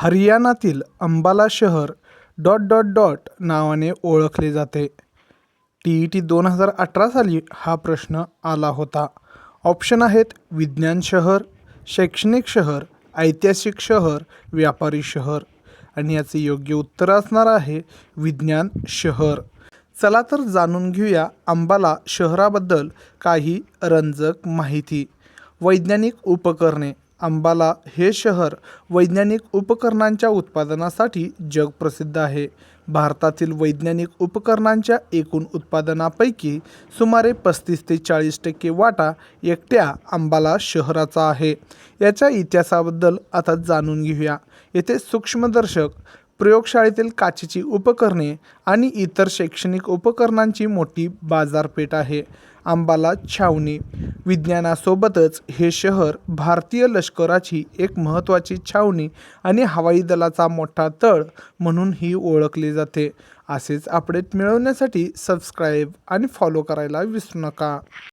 हरियाणातील अंबाला शहर dot dot dot नावाने ओळखले जाते. TET 2018 साली हा प्रश्न आला होता. ऑप्शन आहेत विज्ञान शहर, शैक्षणिक शहर, ऐतिहासिक शहर, व्यापारी शहर. आणि याचे योग्य उत्तर असणार आहे विज्ञान शहर. चला तर जाणून घेऊया अंबाला शहराबद्दल काही रंजक माहिती. वैज्ञानिक उपकरणे. अंबाला हे शहर वैज्ञानिक उपकरणांच्या उत्पादनासाठी जगप्रसिद्ध आहे. भारतातील वैज्ञानिक उपकरणांच्या एकूण उत्पादनापैकी सुमारे 35 ते 40% वाटा एकट्या अंबाला शहराचा आहे. याच्या इतिहासाबद्दल आता जाणून घेऊया. येथे सूक्ष्मदर्शक, प्रयोगशाळेतील काचेची उपकरणे आणि इतर शैक्षणिक उपकरणांची मोठी बाजारपेठ आहे. अंबाला छावणी. विज्ञानासोबतच हे शहर भारतीय लष्कराची एक महत्त्वाची छावणी आणि हवाई दलाचा मोठा तळ म्हणूनही ओळखले जाते. असेच अपडेट मिळवण्यासाठी सबस्क्राईब आणि फॉलो करायला विसरू नका.